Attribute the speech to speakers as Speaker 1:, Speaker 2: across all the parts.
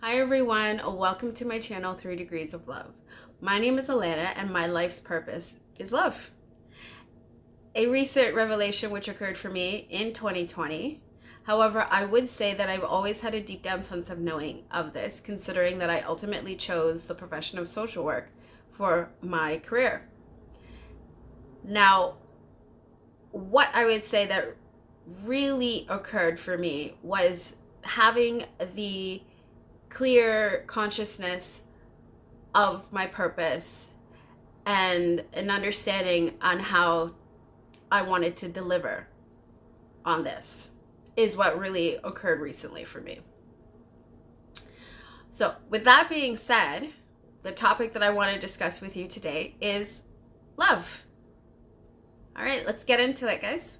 Speaker 1: Hi everyone, welcome to my channel 3 Degrees of Love. My name is Alessia and my life's purpose is love. A recent revelation which occurred for me in 2020. However, I would say that I've always had a deep down sense of knowing of this, considering that I ultimately chose the profession of social work for my career. Now, what I would say that really occurred for me was having the clear consciousness of my purpose and an understanding on how I wanted to deliver on this is what really occurred recently for me. So with that being said, the topic that I want to discuss with you today is love. All right, let's get into it, guys.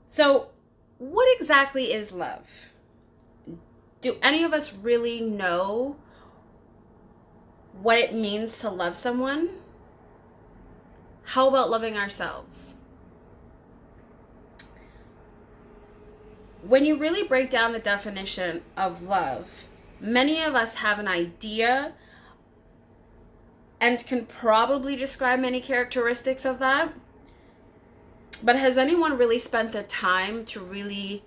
Speaker 1: So what exactly is love? Do any of us really know what it means to love someone? How about loving ourselves? When you really break down the definition of love, many of us have an idea and can probably describe many characteristics of that. But has anyone really spent the time to really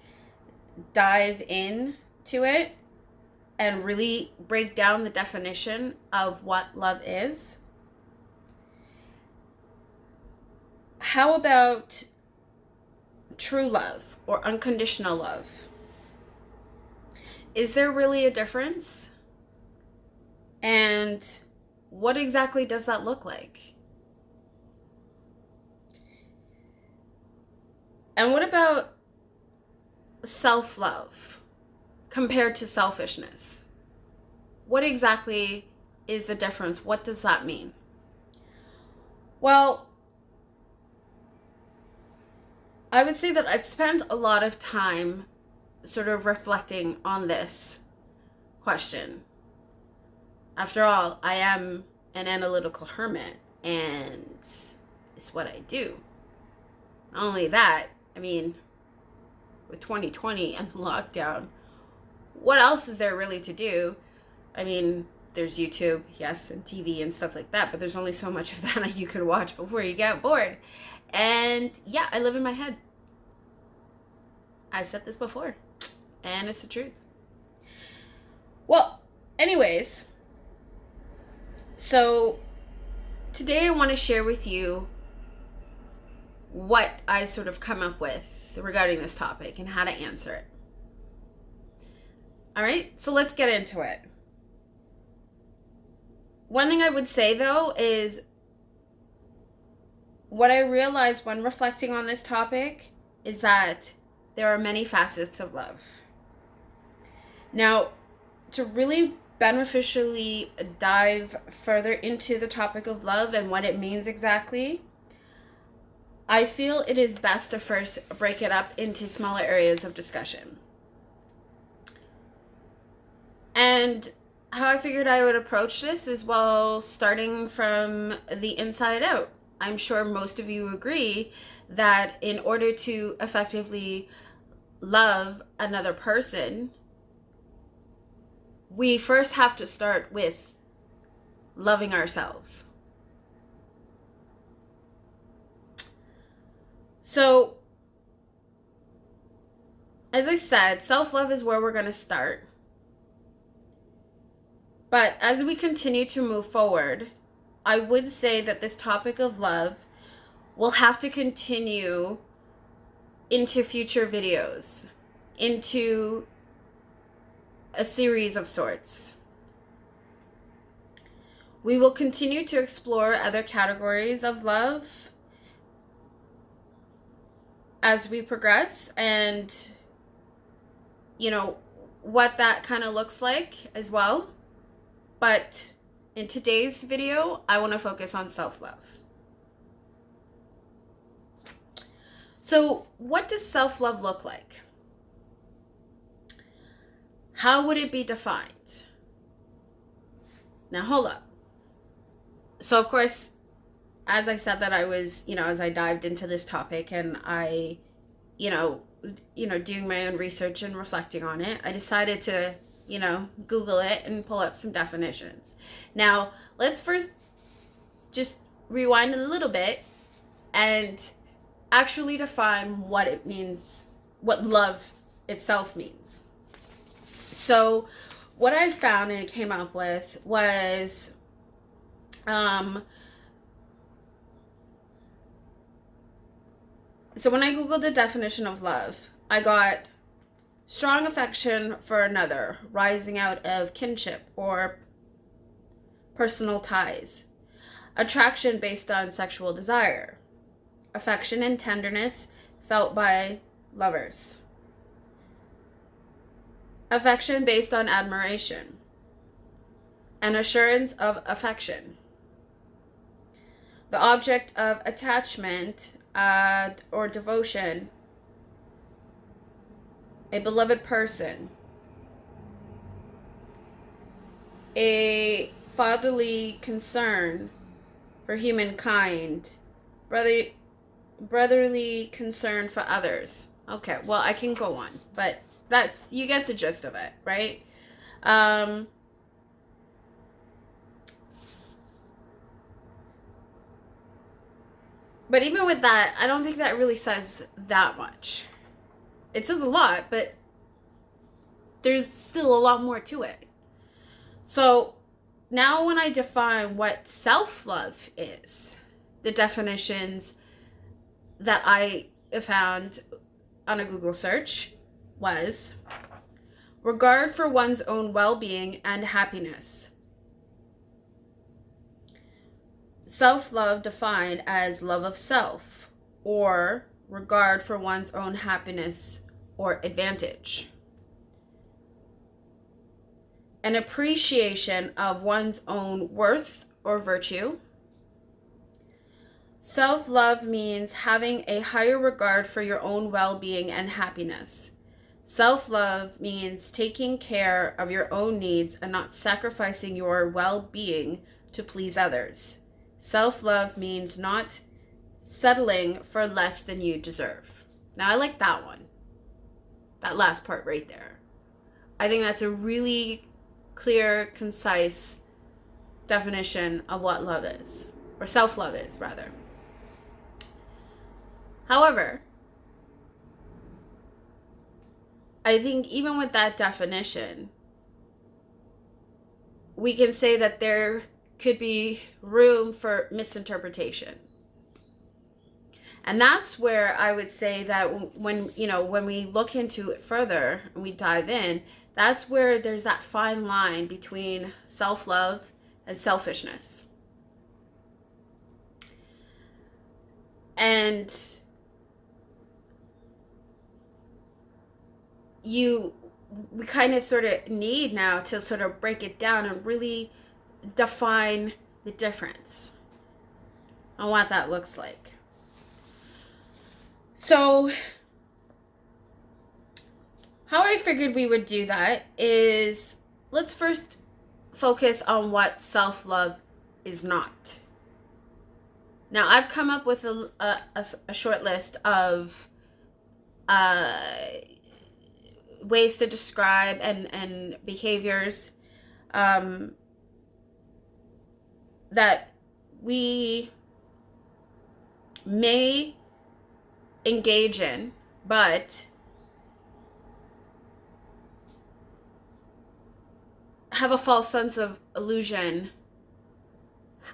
Speaker 1: dive in to it and really break down the definition of what love is? How about true love or unconditional love? Is there really a difference? And what exactly does that look like? And what about self-love compared to selfishness? What exactly is the difference? What does that mean? Well, I would say that I've spent a lot of time sort of reflecting on this question. After all, I am an analytical hermit, and it's what I do. Not only that, I mean, with 2020 and the lockdown, what else is there really to do? I mean, there's YouTube, yes, and TV and stuff like that, but there's only so much of that you can watch before you get bored. And yeah, I live in my head. I've said this before, and it's the truth. Well, anyways, so today I want to share with you what I sort of come up with regarding this topic and how to answer it. All right, so let's get into it. One thing I would say, though, is what I realized when reflecting on this topic is that there are many facets of love. Now, to really beneficially dive further into the topic of love and what it means exactly, I feel it is best to first break it up into smaller areas of discussion. And how I figured I would approach this is, well, starting from the inside out. I'm sure most of you agree that in order to effectively love another person, we first have to start with loving ourselves. So, as I said, self-love is where we're going to start. But as we continue to move forward, I would say that this topic of love will have to continue into future videos, into a series of sorts. We will continue to explore other categories of love as we progress, and what that kind of looks like as well. But in today's video, I want to focus on self-love. So what does self-love look like? How would it be defined? Now, hold up. So, of course, as I said that I was, as I dived into this topic and I, doing my own research and reflecting on it, I decided to Google it and pull up some definitions. Now, let's first just rewind a little bit and actually define what it means, what love itself means. So what I found and came up with was so when I Googled the definition of love, I got strong affection for another, rising out of kinship or personal ties. Attraction based on sexual desire. Affection and tenderness felt by lovers. Affection based on admiration. An assurance of affection. The object of attachment or devotion. A beloved person. A fatherly concern for humankind. Brotherly concern for others. Okay, well, I can go on, but you get the gist of it, right? But even with that, I don't think that really says that much. It says a lot, but there's still a lot more to it. So now when I define what self-love is, the definitions that I found on a Google search was regard for one's own well-being and happiness. Self-love defined as love of self or regard for one's own happiness or advantage. An appreciation of one's own worth or virtue. Self-love means having a higher regard for your own well-being and happiness. Self-love means taking care of your own needs and not sacrificing your well-being to please others. Self-love means not settling for less than you deserve. Now, I like that one. That last part right there. I think that's a really clear, concise definition of what love is, or self-love is, rather. However, I think even with that definition, we can say that there could be room for misinterpretation. And that's where I would say that when we look into it further and we dive in, that's where there's that fine line between self-love and selfishness. And we kind of sort of need now to sort of break it down and really define the difference on what that looks like. So how I figured we would do that is let's first focus on what self-love is not. Now, I've come up with a short list of ways to describe and behaviors that we may engage in, but have a false sense of illusion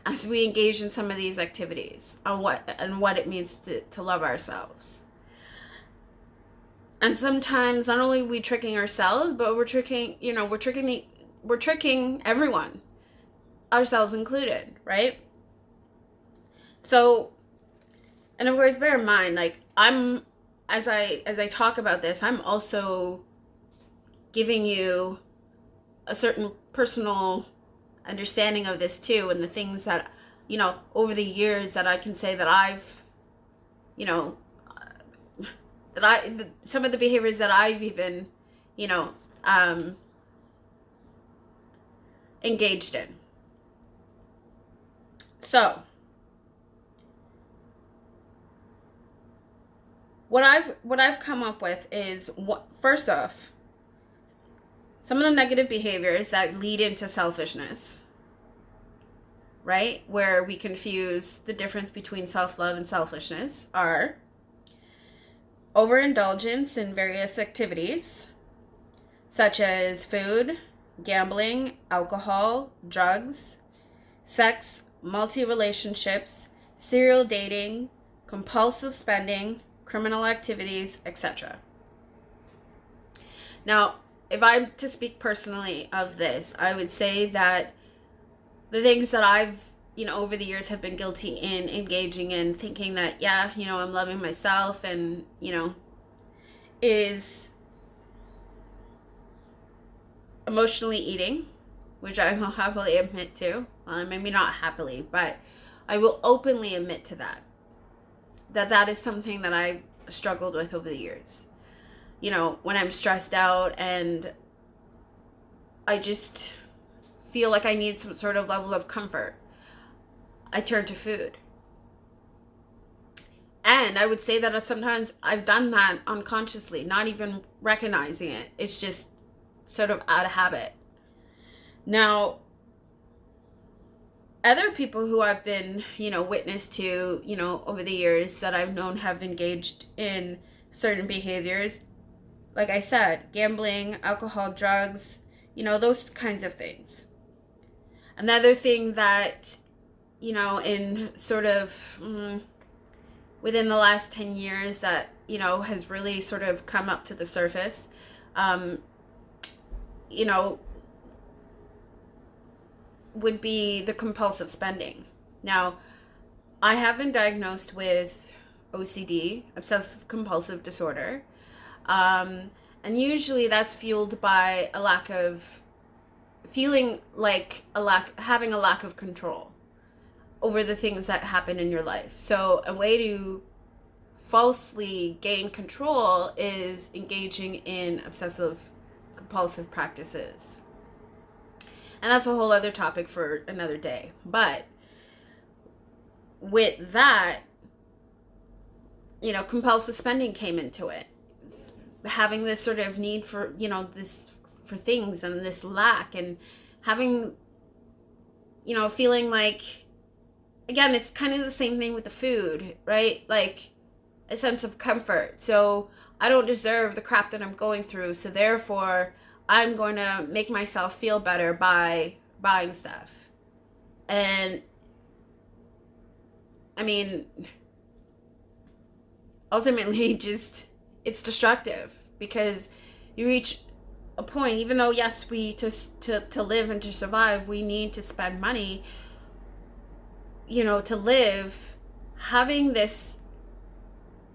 Speaker 1: as we engage in some of these activities on what it means to love ourselves. And sometimes not only are we tricking ourselves, but we're tricking everyone, ourselves included, right? So, and of course, bear in mind, like as I talk about this, I'm also giving you a certain personal understanding of this too, and the things that, over the years that I can say that I've, some of the behaviors that I've even, engaged in. So, what I've come up with is, first off, some of the negative behaviors that lead into selfishness, right? Where we confuse the difference between self-love and selfishness are overindulgence in various activities, such as food, gambling, alcohol, drugs, sex, multi-relationships, serial dating, compulsive spending, criminal activities, etc. Now, if I'm to speak personally of this, I would say that the things that I've, over the years have been guilty in engaging in, thinking that, yeah, I'm loving myself and, is emotionally eating, which I will happily admit to. Maybe not happily, but I will openly admit to that is something that I've struggled with over the years. When I'm stressed out and I just feel like I need some sort of level of comfort, I turn to food. And I would say that sometimes I've done that unconsciously, not even recognizing it. It's just sort of out of habit. Now, other people who I've been, witness to, over the years that I've known have engaged in certain behaviors, like I said, gambling, alcohol, drugs, those kinds of things. Another thing that, in sort of within the last 10 years that, has really sort of come up to the surface, would be the compulsive spending. Now, I have been diagnosed with OCD, obsessive compulsive disorder. And usually that's fueled by a lack of having a lack of control over the things that happen in your life. So a way to falsely gain control is engaging in obsessive compulsive practices. And that's a whole other topic for another day. But with that, compulsive spending came into it. Having this sort of need for, this for things and this lack, and having, feeling like, again, it's kind of the same thing with the food, right? Like a sense of comfort. So I don't deserve the crap that I'm going through. So therefore, I'm going to make myself feel better by buying stuff. And I mean, ultimately it's destructive, because you reach a point, even though yes, to live and to survive, we need to spend money, to live. Having this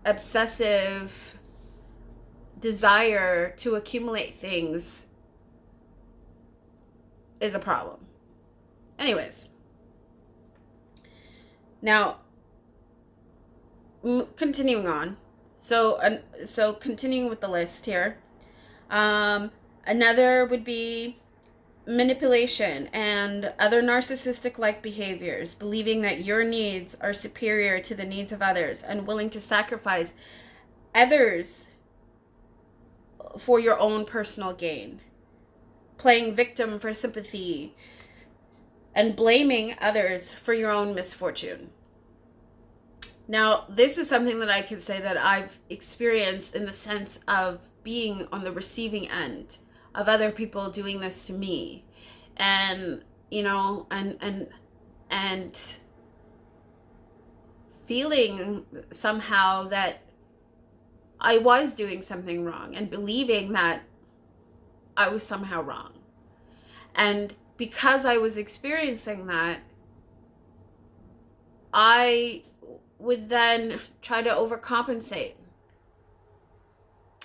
Speaker 1: obsessive desire to accumulate things is a problem. Anyways, now continuing on. So continuing with the list here. Another would be manipulation and other narcissistic-like behaviors, believing that your needs are superior to the needs of others and willing to sacrifice others for your own personal gain. Playing victim for sympathy and blaming others for your own misfortune. Now, this is something that I can say that I've experienced in the sense of being on the receiving end of other people doing this to me. And, and feeling somehow that I was doing something wrong and believing that I was somehow wrong. And because I was experiencing that, I would then try to overcompensate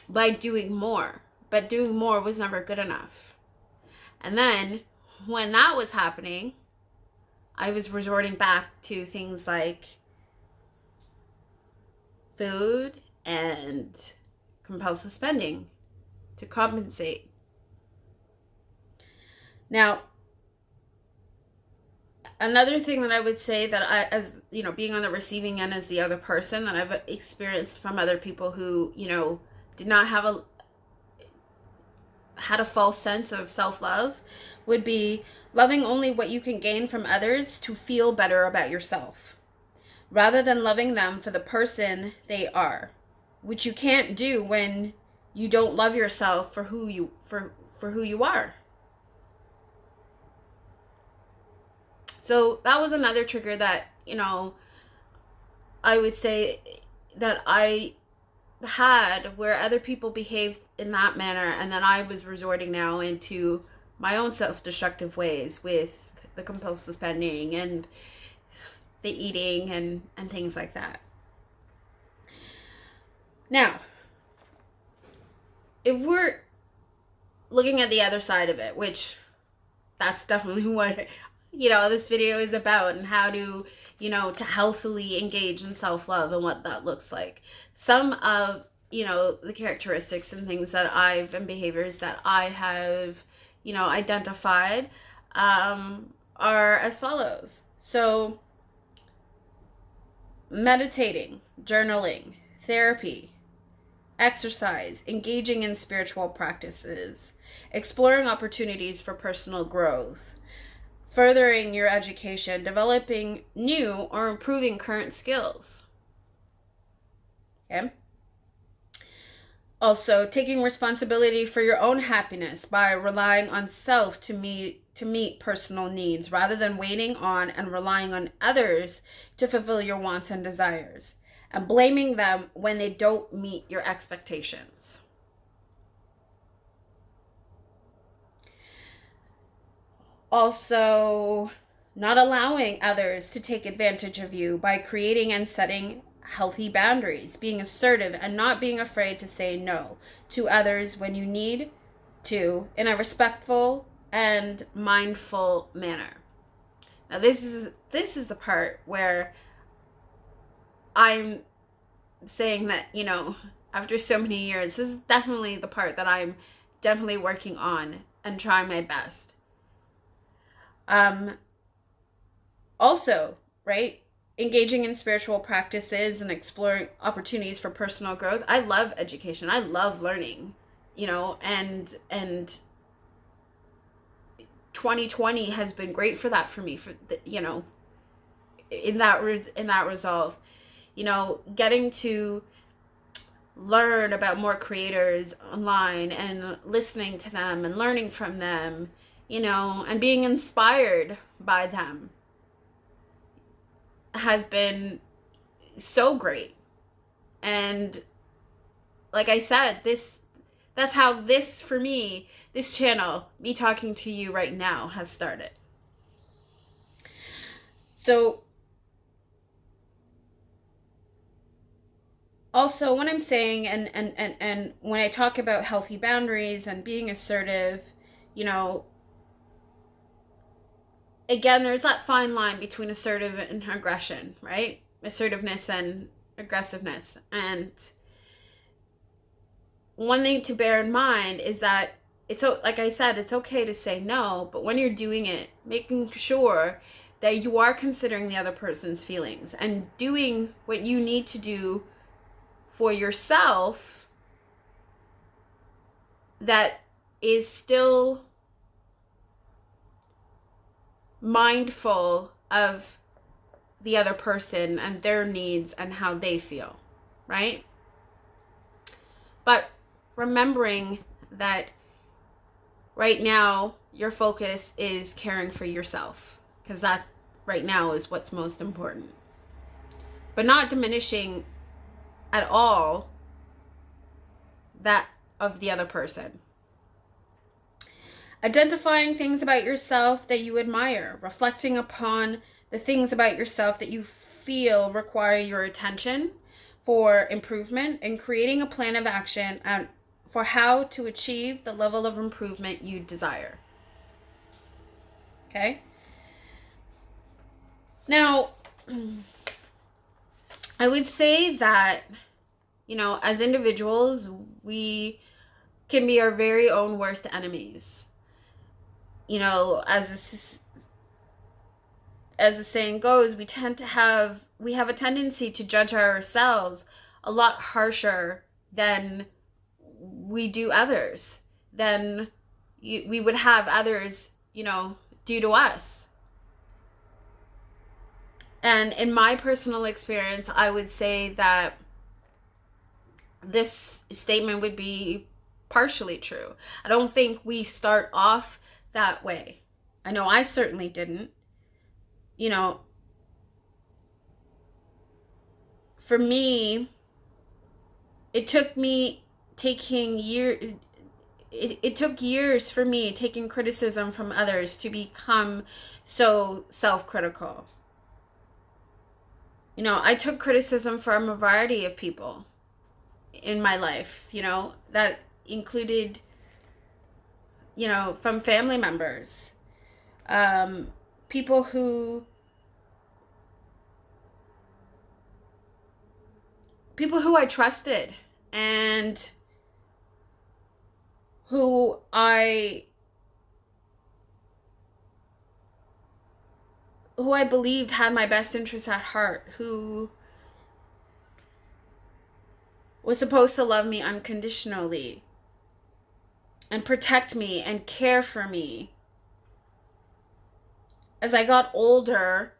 Speaker 1: by doing more. But doing more was never good enough. And then when that was happening, I was resorting back to things like food and compulsive spending to compensate. Now, another thing that I would say that I, as being on the receiving end as the other person, that I've experienced from other people who, did not have had a false sense of self-love would be loving only what you can gain from others to feel better about yourself, rather than loving them for the person they are, which you can't do when you don't love yourself for who you are. So that was another trigger that, I would say that I had, where other people behaved in that manner, and then I was resorting now into my own self-destructive ways with the compulsive spending and the eating and things like that. Now, if we're looking at the other side of it, which that's definitely what this video is about, and how to to healthily engage in self-love and what that looks like. Some of the characteristics and things that and behaviors that I have identified are as follows. So meditating, journaling, therapy, exercise, engaging in spiritual practices, exploring opportunities for personal growth, furthering your education, developing new or improving current skills. Okay? Also, taking responsibility for your own happiness by relying on self to meet personal needs, rather than waiting on and relying on others to fulfill your wants and desires, and blaming them when they don't meet your expectations. Also, not allowing others to take advantage of you by creating and setting healthy boundaries, being assertive and not being afraid to say no to others when you need to, in a respectful and mindful manner. Now, this is the part where I'm saying that, after so many years, this is definitely the part that I'm definitely working on and trying my best. Also, right, engaging in spiritual practices and exploring opportunities for personal growth. I love education. I love learning, and 2020 has been great for that for me, for the, in that resolve, getting to learn about more creators online and listening to them and learning from them, and being inspired by them has been so great. And like I said, that's how this, for me, this channel, me talking to you right now, has started. So also, when I'm saying and when I talk about healthy boundaries and being assertive, again, there's that fine line between assertive and aggression, right? Assertiveness and aggressiveness. And one thing to bear in mind is that like I said, it's okay to say no, but when you're doing it, making sure that you are considering the other person's feelings and doing what you need to do for yourself that is still mindful of the other person and their needs and how they feel, right? But remembering that right now your focus is caring for yourself, because that right now is what's most important, but not diminishing at all that of the other person. Identifying things about yourself that you admire, reflecting upon the things about yourself that you feel require your attention for improvement, and creating a plan of action for how to achieve the level of improvement you desire. Okay? Now, I would say that, as individuals, we can be our very own worst enemies. As the saying goes, we have a tendency to judge ourselves a lot harsher than we do others, than we would have others, do to us. And in my personal experience, I would say that this statement would be partially true. I don't think we start off that way. I know I certainly didn't. For me, it took me taking years. It took years for me taking criticism from others to become so self-critical. I took criticism from a variety of people in my life, that included, from family members, people who I trusted and who I believed had my best interests at heart, who was supposed to love me unconditionally and protect me and care for me. As I got older,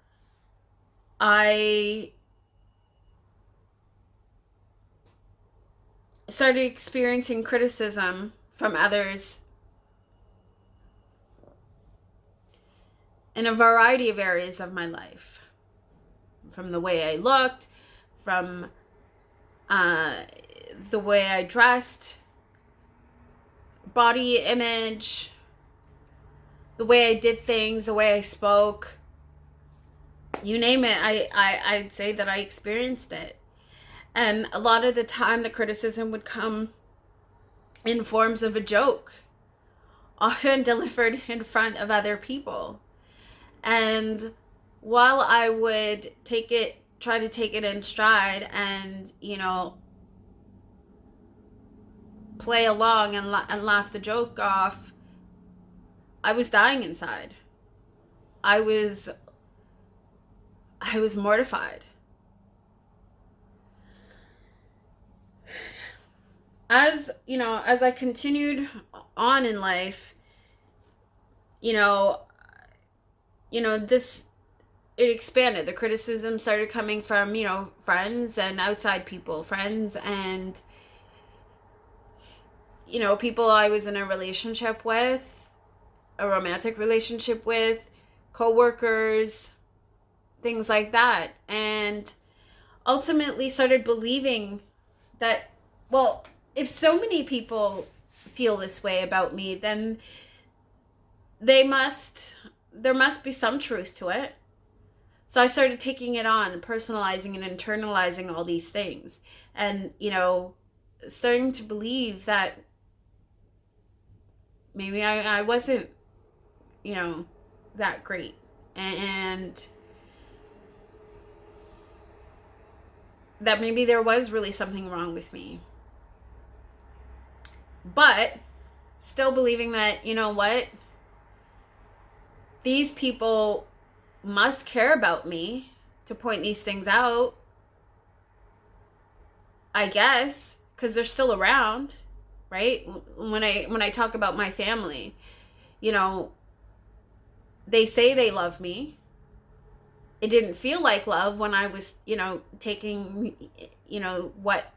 Speaker 1: I started experiencing criticism from others in a variety of areas of my life. From the way I looked, from the way I dressed, body image, the way I did things, the way I spoke. You name it, I'd say that I experienced it. And a lot of the time the criticism would come in forms of a joke, often delivered in front of other people. And while I would try to take it in stride and, play along and laugh the joke off, I was dying inside. I was mortified. As I continued on in life, it expanded. The criticism started coming from, friends and outside people, friends and, people I was in a relationship with, a romantic relationship with, co-workers, things like that. And ultimately started believing that, well, if so many people feel this way about me, then there must be some truth to it. So I started taking it on, personalizing and internalizing all these things. And, starting to believe that maybe I wasn't, that great. And that maybe there was really something wrong with me. But still believing that, these people must care about me to point these things out, I guess, because they're still around, right? When I talk about my family, they say they love me. It didn't feel like love when I was, taking, what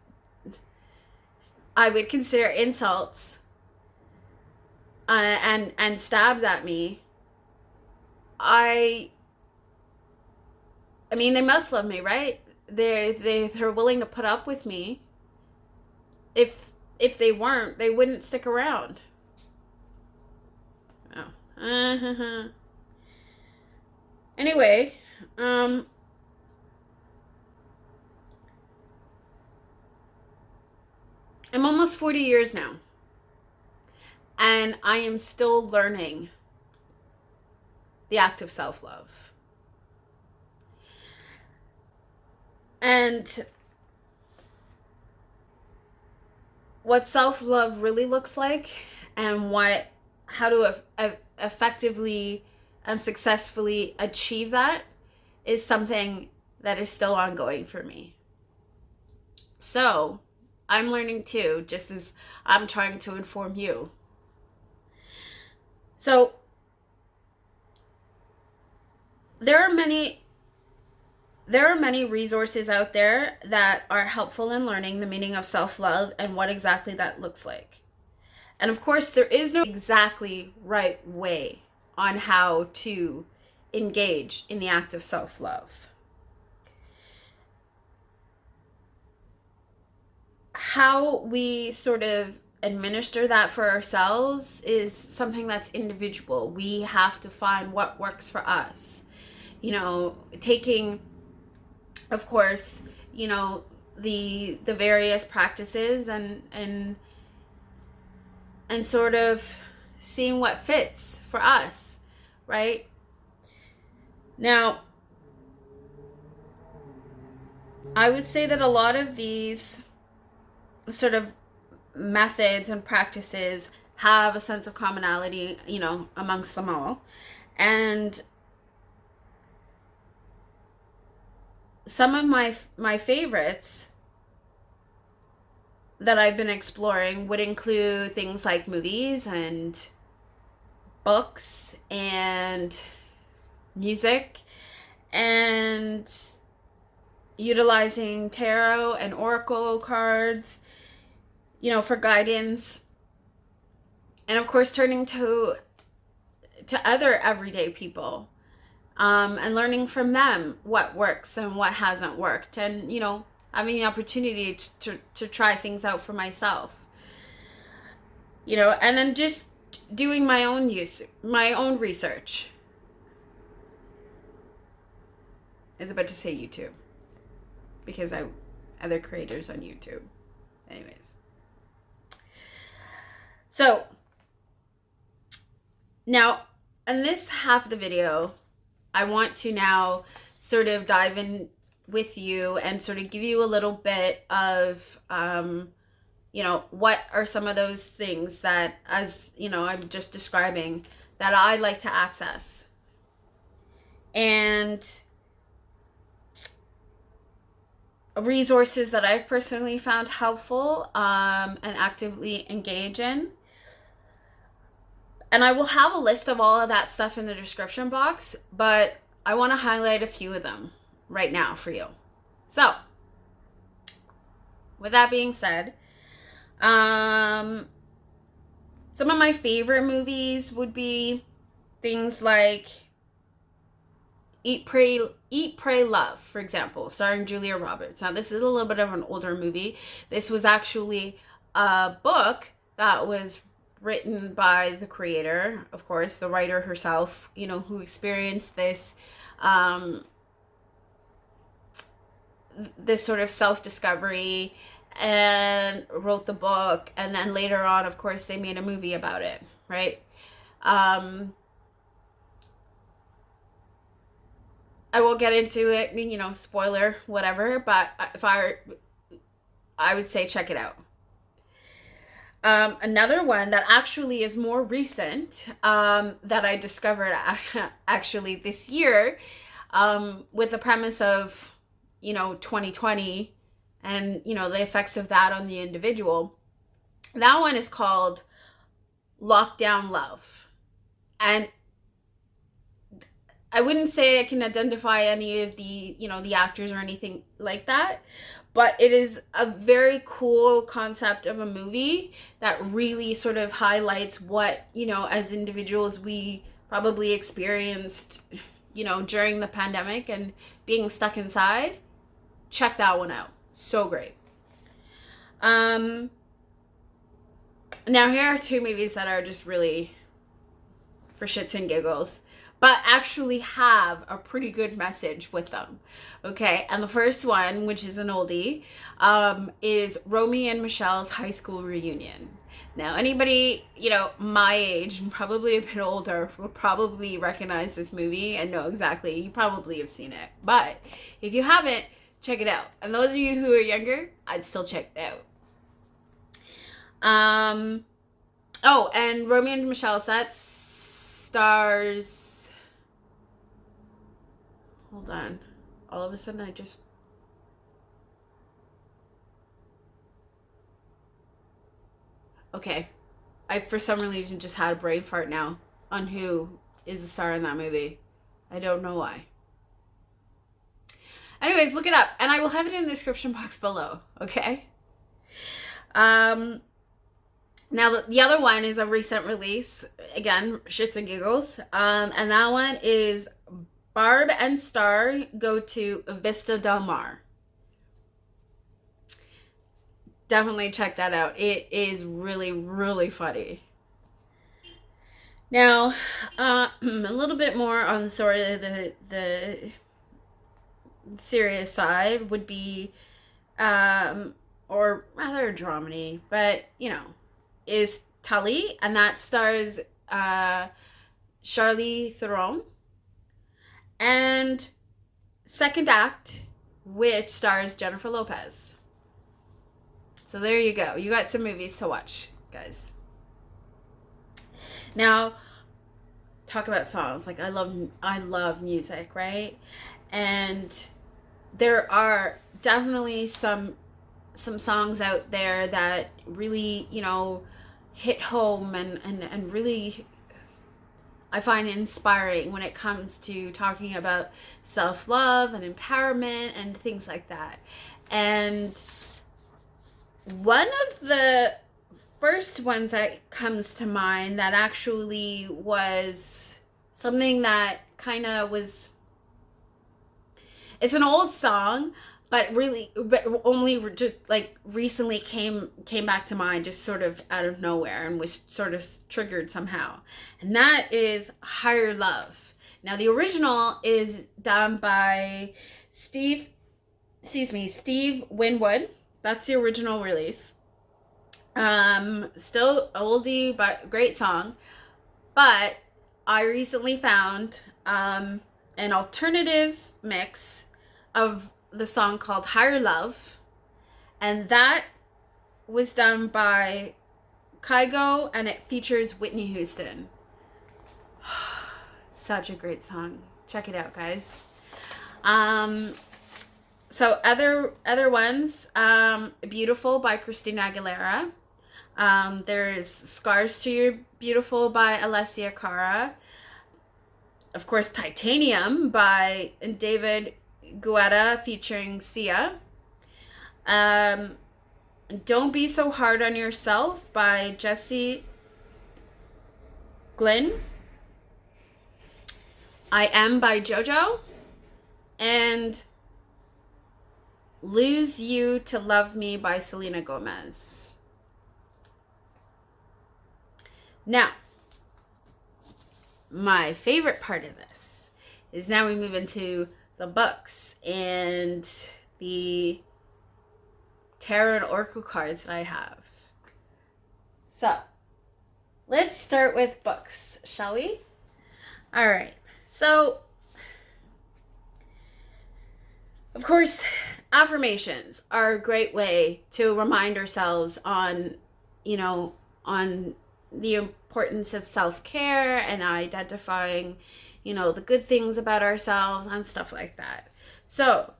Speaker 1: I would consider insults and stabs at me. I mean, they must love me, right? They're willing to put up with me. If they weren't, they wouldn't stick around. Oh. Anyway, I'm almost 40 years now, and I am still learning the act of self-love. And what self-love really looks like, and how to effectively and successfully achieve that, is something that is still ongoing for me. So I'm learning too, just as I'm trying to inform you. So there are many resources out there that are helpful in learning the meaning of self-love and what exactly that looks like. And of course, there is no exactly right way on how to engage in the act of self-love. How we sort of administer that for ourselves is something that's individual. We have to find what works for us. You know, taking, of course, you know, the various practices and sort of seeing what fits for us, right? Now, I would say that a lot of these sort of methods and practices have a sense of commonality, you know, amongst them all. And some of my favorites that I've been exploring would include things like movies and books and music and utilizing tarot and oracle cards, you know, for guidance. And of course, turning to other everyday people, and learning from them what works and what hasn't worked, and, you know, having the opportunity to try things out for myself, you know, and then just doing my own research. I was about to say YouTube, because other creators on YouTube. Anyways. So, now, in this half of the video, I want to now sort of dive in with you and sort of give you a little bit of, you know, what are some of those things that, as, you know, I'm just describing, that I like to access. And resources that I've personally found helpful, and actively engage in. And I will have a list of all of that stuff in the description box, but I want to highlight a few of them right now for you. So, with that being said, some of my favorite movies would be things like Eat, Pray, Love, for example, starring Julia Roberts. Now, this is a little bit of an older movie. This was actually a book that was written by the creator, of course, the writer herself, you know, who experienced this, this sort of self-discovery and wrote the book. And then later on, of course, they made a movie about it, right? I will get into it, you know, spoiler, whatever, but if I would say check it out. Another one that actually is more recent, that I discovered actually this year, with the premise of, you know, 2020 and, you know, the effects of that on the individual. That one is called Lockdown Love. And I wouldn't say I can identify any of the, you know, the actors or anything like that, but it is a very cool concept of a movie that really sort of highlights what, you know, as individuals we probably experienced, you know, during the pandemic and being stuck inside. Check that one out. So great. Now here are two movies that are just really for shits and giggles, but actually have a pretty good message with them. Okay, and the first one, which is an oldie, is Romy and Michelle's high school reunion. Now, anybody, you know, my age and probably a bit older will probably recognize this movie and know exactly. You probably have seen it, but if you haven't, check it out. And those of you who are younger, I'd still check it out. Oh, and Romy and Michelle, that stars. Hold on. All of a sudden, I just. Okay. I, for some reason, just had a brain fart now. on who is the star in that movie. I don't know why. Anyways, look it up, and I will have it in the description box below, okay? Now, the other one is a recent release. Again, shits and giggles. And that one is Barb and Star Go to Vista Del Mar. Definitely check that out. It is really, really funny. Now, a little bit more on sort of the serious side would be, or rather dramedy, but, you know, is Tully, and that stars Charlize Theron. And Second Act, which stars Jennifer Lopez. So there you go. You got some movies to watch, guys. Now, talk about songs. Like, I love music, right? And there are definitely some songs out there that really, you know, hit home and really I find inspiring when it comes to talking about self-love and empowerment and things like that. And one of the first ones that comes to mind that actually was something that kind of was, it's an old song, but only just like recently came back to mind, just sort of out of nowhere, and was sort of triggered somehow. And that is Higher Love. Now the original is done by Steve Winwood. That's the original release. Still oldie, but great song. But I recently found an alternative mix of the song called Higher Love, and that was done by Kygo, and it features Whitney Houston. Such a great song. Check it out, guys. So other ones, Beautiful by Christina Aguilera. There's Scars to Your Beautiful by Alessia Cara. Of course, Titanium by David Guetta featuring Sia. Don't Be So Hard on Yourself by Glynne. I Am by Jojo. And Lose You to Love Me by Selena Gomez. Now, my favorite part of this is now we move into the books and the tarot and oracle cards that I have. So, let's start with books, shall we? All right. So, of course, affirmations are a great way to remind ourselves on, you know, on the importance of self-care and identifying, you know, the good things about ourselves and stuff like that. So,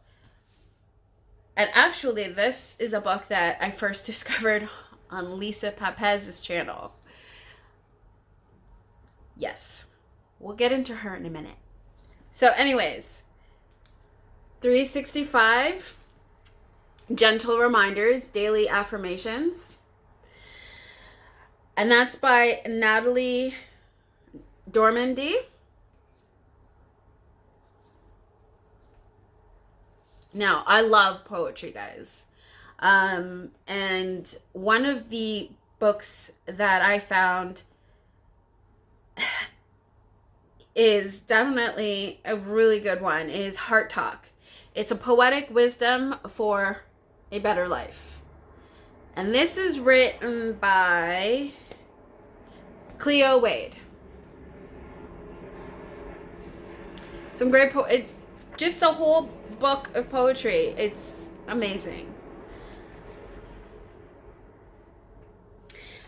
Speaker 1: and actually this is a book that I first discovered on Lisa Papez's channel. Yes, we'll get into her in a minute. So anyways, 365 Gentle Reminders, Daily Affirmations. And that's by Natalie Dormandy. Now, I love poetry, guys. And one of the books that I found is definitely a really good one is Heart Talk. It's a poetic wisdom for a better life. And this is written by Cleo Wade. Some great just a whole book of poetry. It's amazing.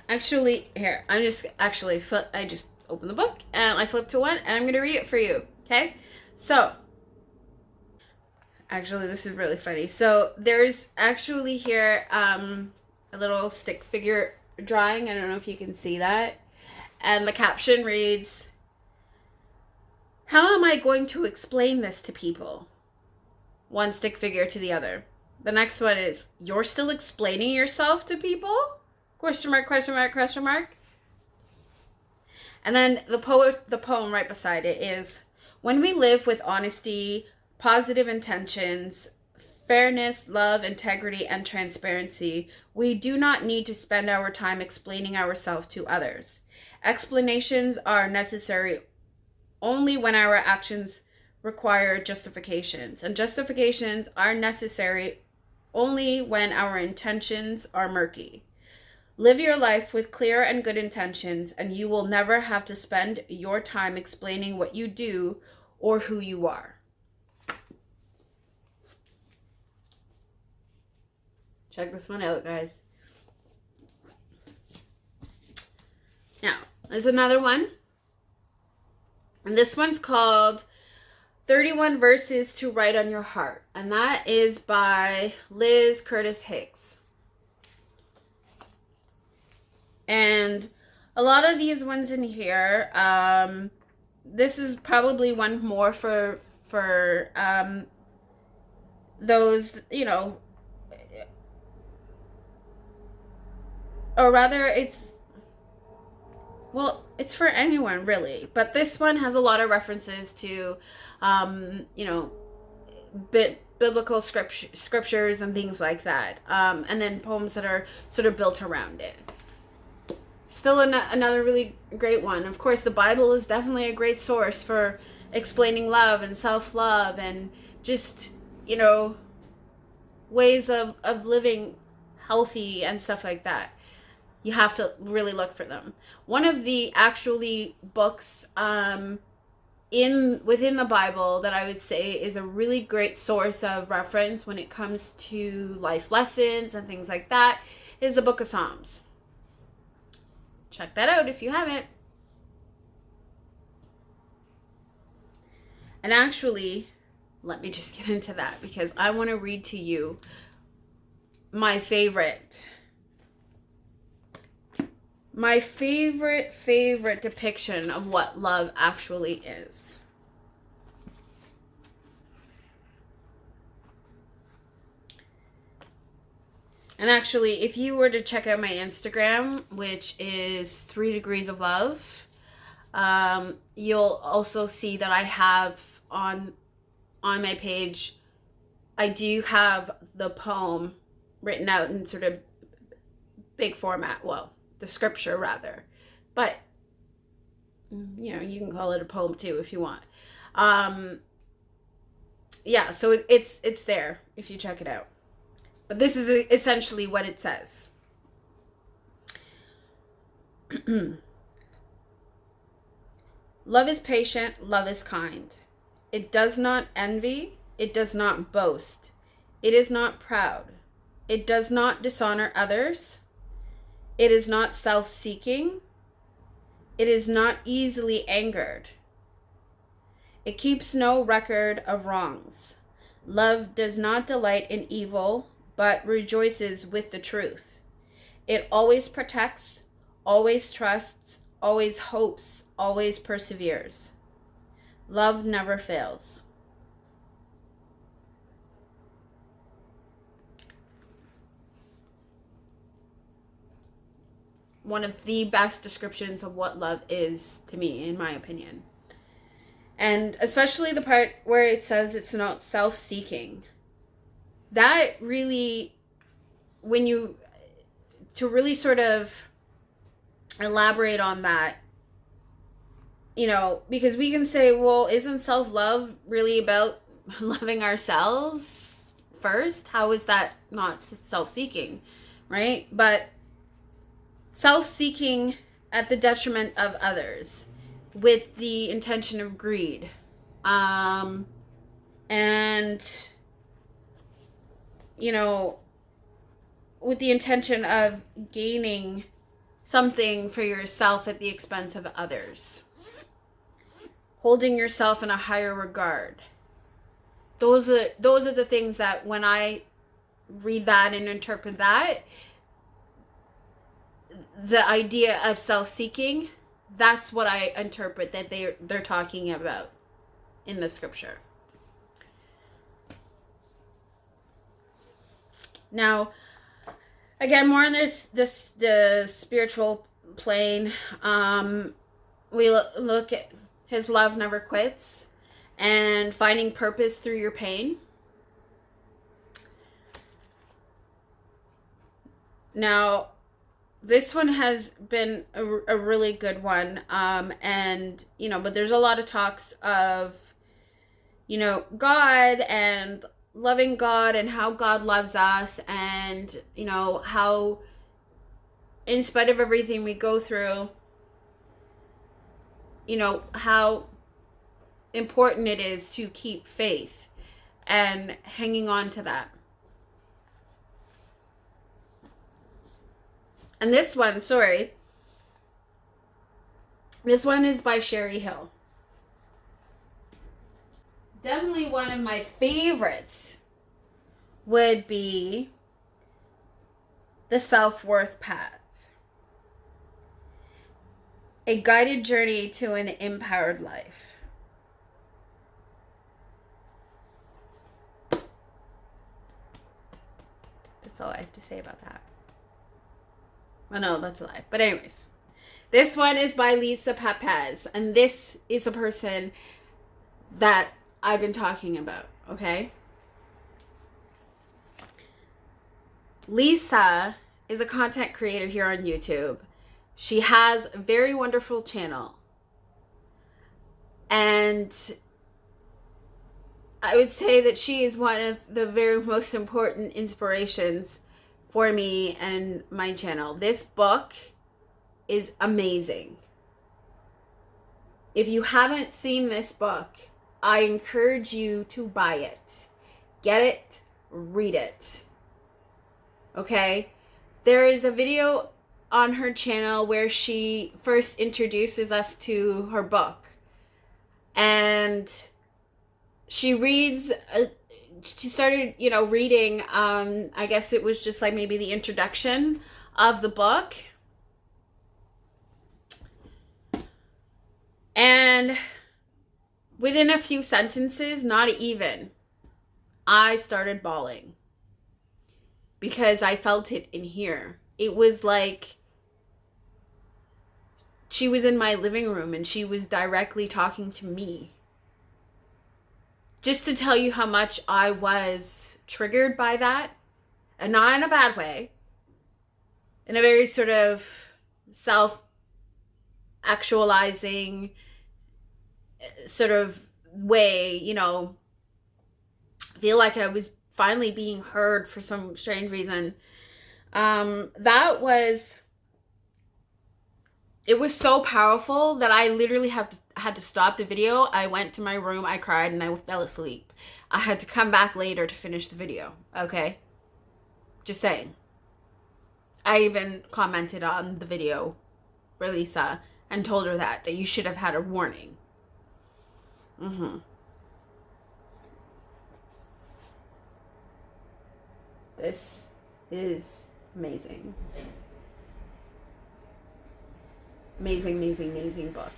Speaker 1: Actually, here, I just opened the book and I flipped to one and I'm going to read it for you. Okay? So, actually, this is really funny. So, there's actually here a little stick figure drawing. I don't know if you can see that. And the caption reads, How am I going to explain this to people? One stick figure to the other. The next one is, you're still explaining yourself to people? Question mark, question mark, question mark. And then the poem right beside it is, when we live with honesty, positive intentions, fairness, love, integrity, and transparency, we do not need to spend our time explaining ourselves to others. Explanations are necessary only when our actions require justifications, and justifications are necessary only when our intentions are murky. Live your life with clear and good intentions, and you will never have to spend your time explaining what you do or who you are. Check this one out, guys. Now, there's another one. And this one's called 31 Verses to Write on Your Heart. And that is by Liz Curtis Higgs. And a lot of these ones in here, this is probably one more for those, you know, or rather it's for anyone really, but this one has a lot of references to, you know, biblical scriptures and things like that, and then poems that are sort of built around it. Still another really great one. Of course, the Bible is definitely a great source for explaining love and self-love and just, you know, ways of living healthy and stuff like that. You have to really look for them. One of the actually books within the Bible that I would say is a really great source of reference when it comes to life lessons and things like that is the Book of Psalms. Check that out if you haven't. And actually, let me just get into that because I want to read to you my favorite depiction of what love actually is. And actually, if you were to check out my Instagram, which is 3 Degrees of Love, you'll also see that I have on my page, I do have the poem written out in sort of big format. Well, the scripture rather, but you know, you can call it a poem too if you want. Yeah, so it's there if you check it out. But this is essentially what it says. Love is patient, love is kind. It does not envy, it does not boast. It is not proud. It does not dishonor others. It is not self-seeking. It is not easily angered. It keeps no record of wrongs. Love does not delight in evil, but rejoices with the truth. It always protects, always trusts, always hopes, always perseveres. Love never fails. One of the best descriptions of what love is to me, in my opinion. And especially the part where it says it's not self-seeking. That really, to really sort of elaborate on that, you know, because we can say, well, isn't self-love really about loving ourselves first? How is that not self-seeking, right? But self-seeking at the detriment of others with the intention of greed, and you know, with the intention of gaining something for yourself at the expense of others, holding yourself in a higher regard. Those are the things that when I read that and interpret that, the idea of self-seeking, that's what I interpret that they're talking about. in the scripture. Now, again, more on the spiritual plane. We look at his love never quits and finding purpose through your pain. Now, this one has been a really good one. And, but there's a lot of talks of, God and loving God and how God loves us, and, how in spite of everything we go through, how important it is to keep faith and hanging on to that. And this one is by Sherry Hill. Definitely one of my favorites would be The Self-Worth Path. A guided journey to an empowered life. That's all I have to say about that. Well, no, that's a lie. But anyways, this one is by Lisa Papez. And this is a person that I've been talking about, okay? Lisa is a content creator here on YouTube. She has a very wonderful channel. And I would say that she is one of the very most important inspirations for me and my channel. This book is amazing. If you haven't seen this book, I encourage you to buy it. Get it, read it. Okay? There is a video on her channel where she first introduces us to her book. And she reads she started, reading, I guess it was just like maybe the introduction of the book. And within a few sentences, not even, I started bawling. Because I felt it in here. It was like she was in my living room and she was directly talking to me. Just to tell you how much I was triggered by that. And not in a bad way. In a very sort of self-actualizing sort of way, feel like I was finally being heard for some strange reason. It was so powerful that I literally had to stop the video. I went to my room, I cried, and I fell asleep. I had to come back later to finish the video, okay? Just saying. I even commented on the video for Lisa and told her that you should have had a warning. This is amazing. Amazing, amazing, amazing book.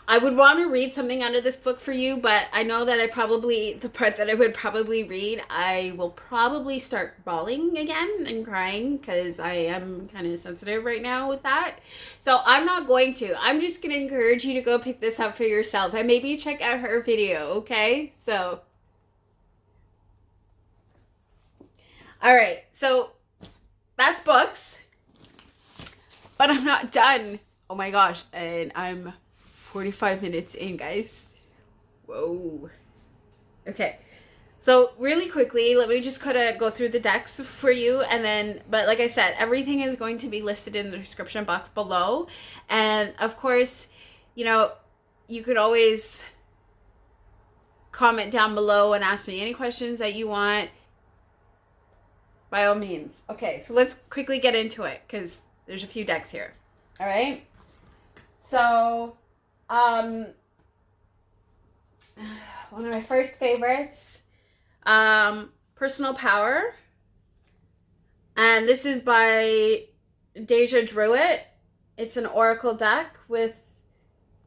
Speaker 1: I would want to read something out of this book for you, but I know that the part that I would probably read, I will probably start bawling again and crying because I am kind of sensitive right now with that. So I'm not going to. I'm just going to encourage you to go pick this up for yourself and maybe check out her video, okay? So, all right. So that's books, but I'm not done. Oh my gosh. And I'm 45 minutes in, guys. Whoa. Okay. So really quickly, let me just kind of go through the decks for you. And then, but like I said, everything is going to be listed in the description box below. And of course, you could always comment down below and ask me any questions that you want. By all means. Okay, so let's quickly get into it because there's a few decks here. All right. So, one of my first favorites, Personal Power. And And this is by Deja Drewit. It's an oracle deck with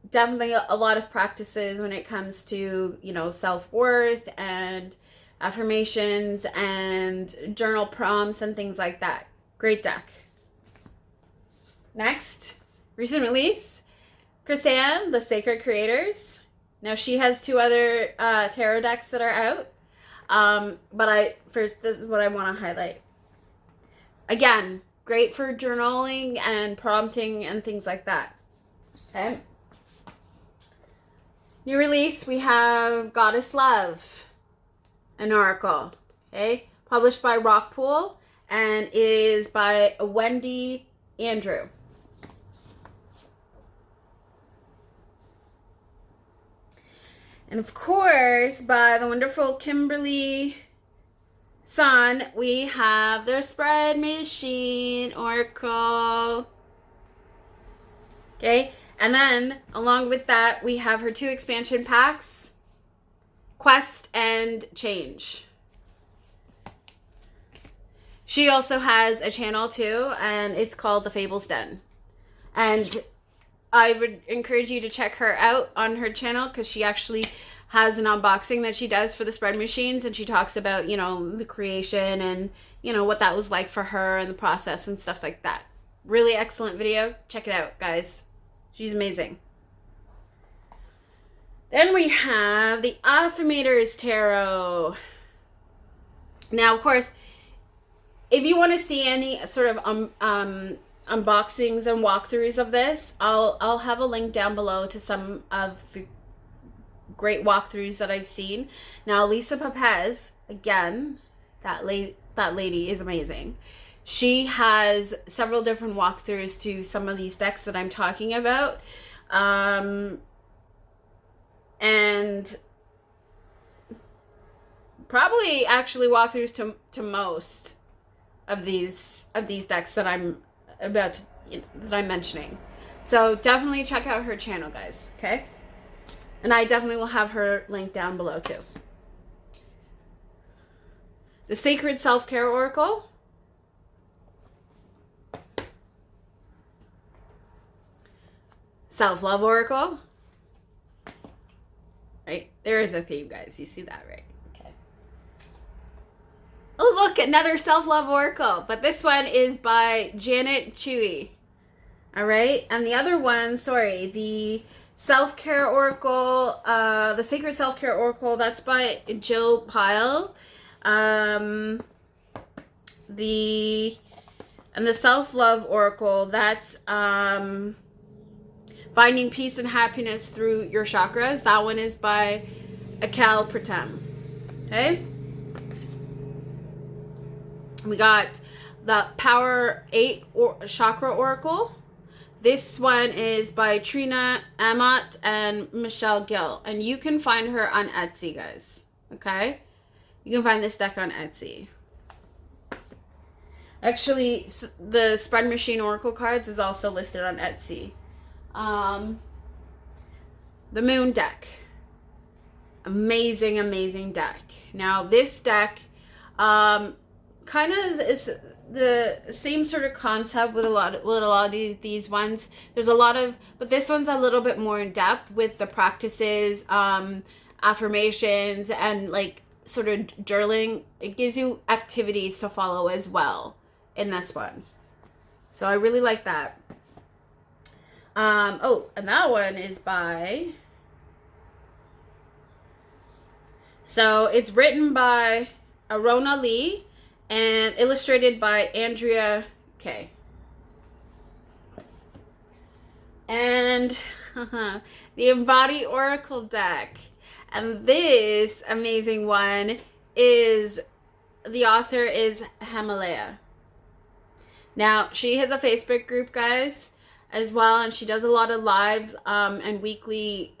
Speaker 1: definitely a lot of practices when it comes to, you know, self-worth and affirmations and journal prompts and things like that. Great deck. Next, recent release, Christina, The Sacred Creators. Now she has 2 other tarot decks that are out. But this is what I want to highlight. Again, great for journaling and prompting and things like that. Okay. New release, we have Goddess Love, an oracle. Okay. Published by Rockpool and is by Wendy Andrew. And of course, by the wonderful Kimberly Sun, we have their Spread Machine Oracle. Okay, and then along with that, we have her 2 expansion packs, Quest and Change. She also has a channel too, and it's called The Fables Den. And I would encourage you to check her out on her channel because she actually has an unboxing that she does for the spread machines, and she talks about, you know, the creation and, you know, what that was like for her and the process and stuff like that. Really excellent video. Check it out, guys. She's amazing. Then we have the Affirmators Tarot. Now, of course, if you want to see any sort of unboxings and walkthroughs of this, I'll have a link down below to some of the great walkthroughs that I've seen. Now, Lisa Papez, again, that lady is amazing. She has several different walkthroughs to some of these decks that I'm talking about. And probably actually walkthroughs to most of these decks that I'm mentioning. So definitely check out her channel, guys. Okay, and I definitely will have her link down below too. The Sacred Self-Care Oracle, Self-Love Oracle. Right, there is a theme, guys. You see that, right? Okay. Oh, look, another self-love oracle, but this one is by Janet Chewy. All right, and the other one, the self-care oracle, the Sacred Self-Care Oracle, that's by Jill Pyle. The self-love oracle, that's Finding Peace and Happiness Through Your Chakras. That one is by Akal Pratem. Okay. We got the Power 8 Chakra Oracle. This one is by Trina Amat and Michelle Gill. And you can find her on Etsy, guys. Okay? You can find this deck on Etsy. Actually, the Spread Machine Oracle cards is also listed on Etsy. The Moon deck. Amazing, amazing deck. Now, this deck kind of is the same sort of concept with a lot of these ones. There's a lot of, but this one's a little bit more in depth with the practices, affirmations, and like sort of journaling. It gives you activities to follow as well in this one. So I really like that. Oh, and that one is by, so it's written by Arona Lee and illustrated by Andrea Kay. And the Embody Oracle deck. And this amazing one is, the author is Himalaya. Now, she has a Facebook group, guys, as well, and she does a lot of lives and weekly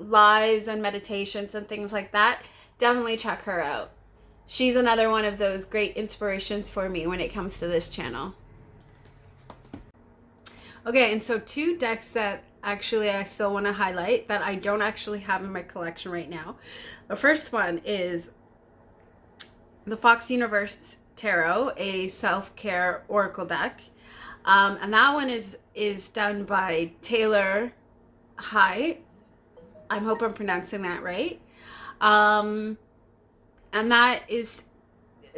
Speaker 1: lives and meditations and things like that. Definitely check her out. She's another one of those great inspirations for me when it comes to this channel. Okay, and so 2 decks that actually I still want to highlight that I don't actually have in my collection right now. The first one is the Fox Universe Tarot, a self-care oracle deck. And that one is done by Taylor High. I hope I'm pronouncing that right. And that is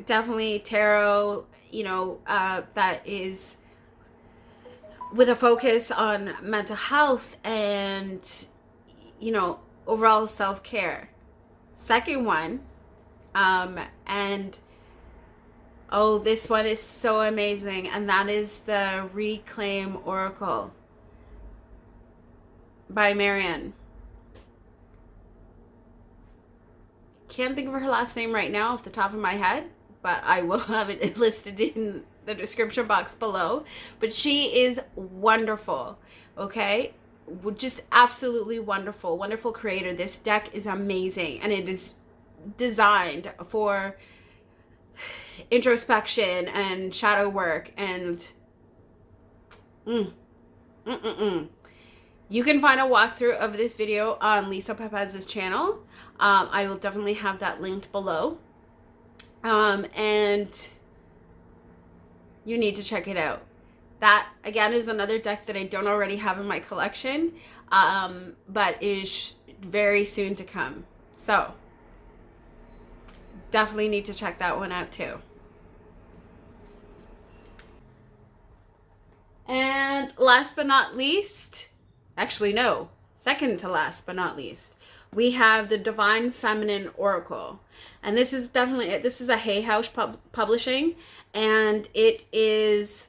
Speaker 1: definitely tarot, that is with a focus on mental health and, overall self-care. Second one, and this one is so amazing, and that is the Reclaim Oracle by Marianne. Can't think of her last name right now off the top of my head, but I will have it listed in the description box below. But she is wonderful, okay? Just absolutely wonderful, wonderful creator. This deck is amazing, and it is designed for introspection and shadow work and you can find a walkthrough of this video on Lisa Papez's channel. I will definitely have that linked below, and you need to check it out. That again is another deck that I don't already have in my collection, but is very soon to come, so definitely need to check that one out too. And last but not least, actually no, second to last but not least, we have the Divine Feminine Oracle. And this is a Hay House publishing, and it is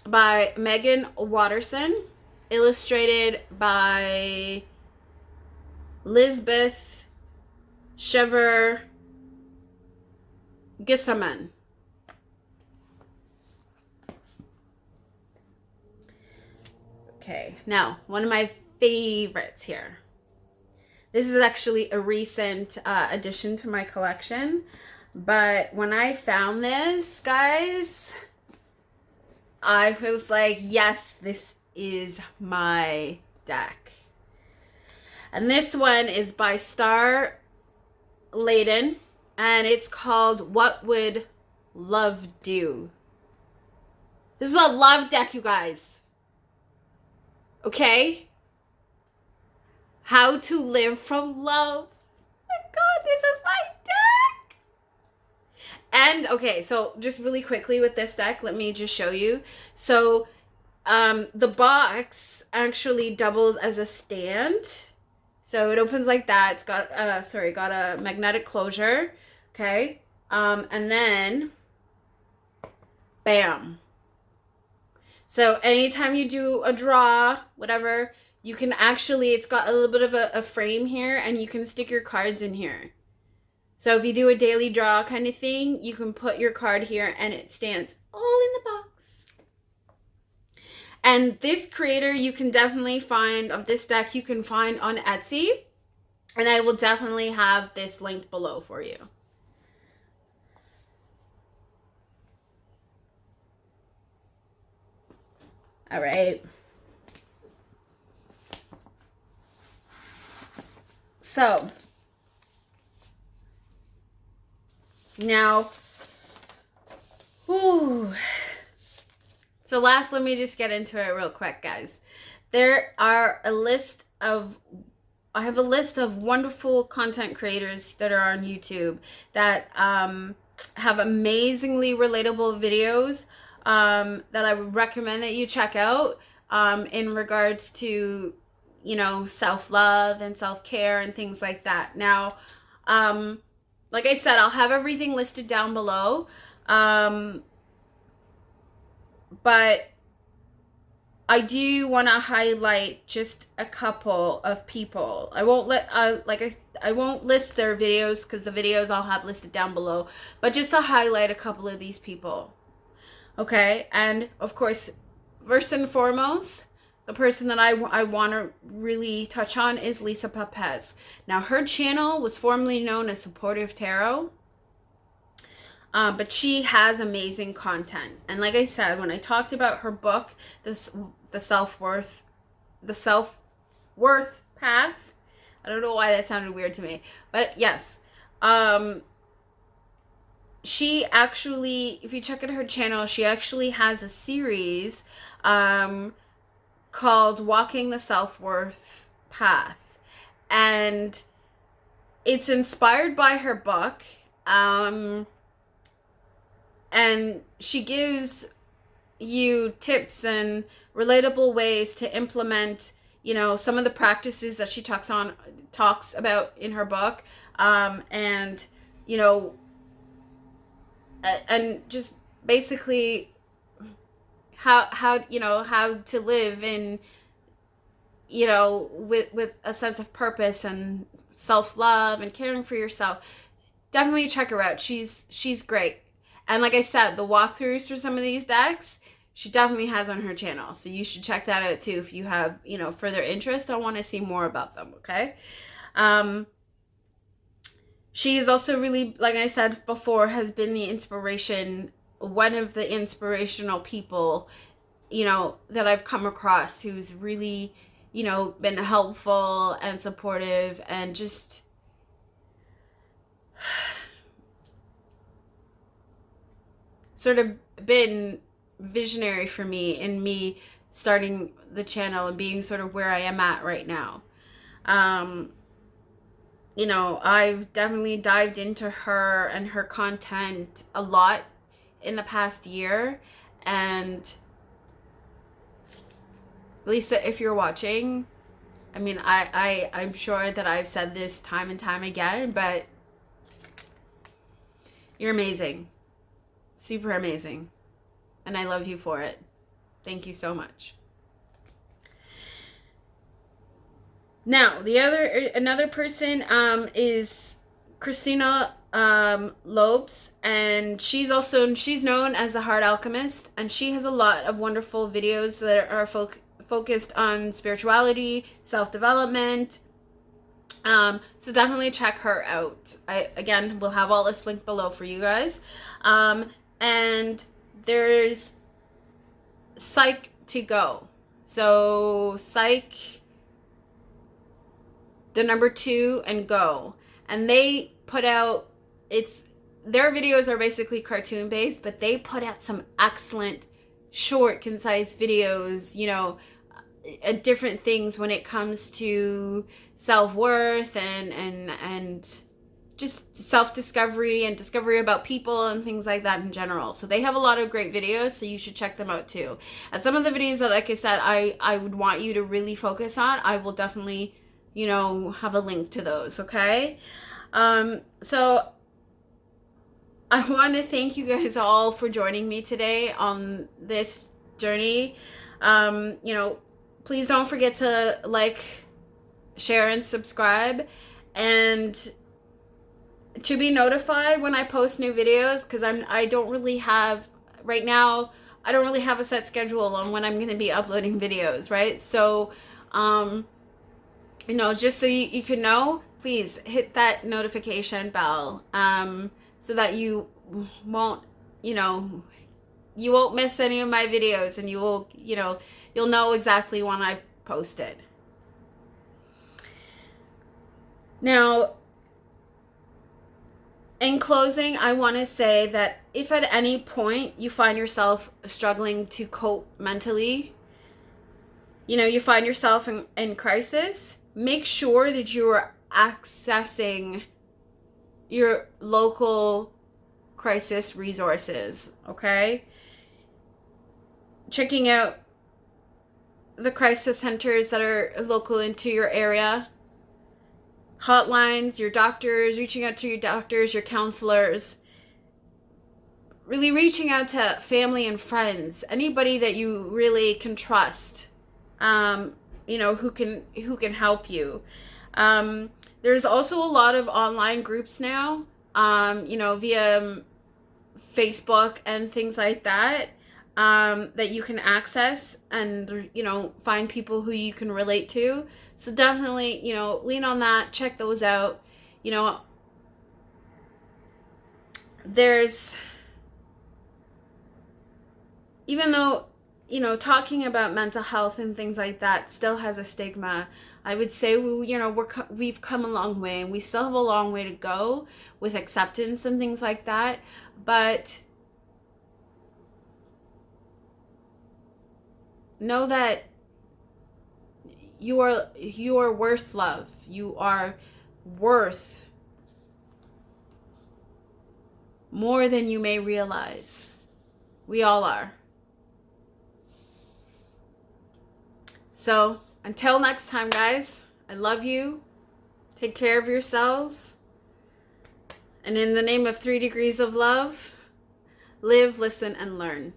Speaker 1: by Megan Watterson, illustrated by Lisbeth Shiver Gissaman. Okay, now one of my favorites here. This is actually a recent addition to my collection, but when I found this, guys, I was like, yes, this is my deck. And this one is by Star Layden, and it's called What Would Love Do? This is a love deck, you guys. Okay? How to live from love. Oh my God, this is my deck. And okay, so just really quickly with this deck, let me just show you. So the box actually doubles as a stand. So it opens like that. It's got got a magnetic closure. Okay. And then bam. So anytime you do a draw, whatever, you can actually, it's got a little bit of a frame here, and you can stick your cards in here. So if you do a daily draw kind of thing, you can put your card here and it stands all in the box. And this creator you can definitely find, of this deck, you can find on Etsy. And I will definitely have this linked below for you. All right. So now, so last, let me just get into it real quick, guys. There are I have a list of wonderful content creators that are on YouTube that have amazingly relatable videos that I would recommend that you check out in regards to, self-love and self-care and things like that. Now, like I said, I'll have everything listed down below. But I do want to highlight just a couple of people. I won't I won't list their videos, because the videos I'll have listed down below, but just to highlight a couple of these people. Okay, and of course, first and foremost, the person that I want to really touch on is Lisa Papez. Now, her channel was formerly known as Supportive Tarot, but she has amazing content. And like I said, when I talked about her book, the self-worth path, I don't know why that sounded weird to me, but yes, she actually, if you check out her channel, she actually has a series called Walking the Self-Worth Path. And it's inspired by her book. And she gives you tips and relatable ways to implement, you know, some of the practices that she talks about in her book. And, you know, and just basically how you know, how to live in, you know, with a sense of purpose and self-love and caring for yourself. Definitely check her out. She's great. And like I said, the walkthroughs for some of these decks, she definitely has on her channel. So you should check that out too if you have, you know, further interest. I want to see more about them, okay? She is also really, like I said before, has been the inspiration, one of the inspirational people, you know, that I've come across, who's really, you know, been helpful and supportive and just sort of been visionary for me in me starting the channel and being sort of where I am at right now. You know, I've definitely dived into her and her content a lot in the past year. And Lisa, if you're watching, I mean, I'm sure that I've said this time and time again, but you're amazing. Super amazing. And I love you for it. Thank you so much. Now, another person is Christina Lopez, and she's known as the Heart Alchemist, and she has a lot of wonderful videos that are focused on spirituality, self-development. So definitely check her out. Again, we'll have all this linked below for you guys. And there's Psych to Go. So Psych, the number 2, and Go. And they put out, their videos are basically cartoon based, but they put out some excellent, short, concise videos, you know, different things when it comes to self-worth and just self-discovery and discovery about people and things like that in general. So they have a lot of great videos, so you should check them out too. And some of the videos that, like I said, I would want you to really focus on, I will definitely, you know, have a link to those, okay? So I want to thank you guys all for joining me today on this journey. You know, please don't forget to like, share, and subscribe, and to be notified when I post new videos, because I don't really have, right now, I don't really have a set schedule on when I'm going to be uploading videos, right? So, you know, just so you can know, please hit that notification bell, so that you won't, you know, you won't miss any of my videos, and you will, you know, you'll know exactly when I've posted. Now, in closing, I want to say that if at any point you find yourself struggling to cope mentally, you know, you find yourself in crisis, make sure that you are accessing your local crisis resources, okay? Checking out the crisis centers that are local into your area, hotlines, your doctors, reaching out to your doctors, your counselors, really reaching out to family and friends, anybody that you really can trust, you know, who can help you. There's also a lot of online groups now, you know, via Facebook and things like that, that you can access and, you know, find people who you can relate to. So definitely, you know, lean on that, check those out. You know, there's, even though, you know, talking about mental health and things like that still has a stigma. I would say, you know, we've come a long way, and we still have a long way to go with acceptance and things like that. But know that you are worth love. You are worth more than you may realize. We all are. So until next time, guys, I love you. Take care of yourselves. And in the name of 3 degrees of love, live, listen, and learn.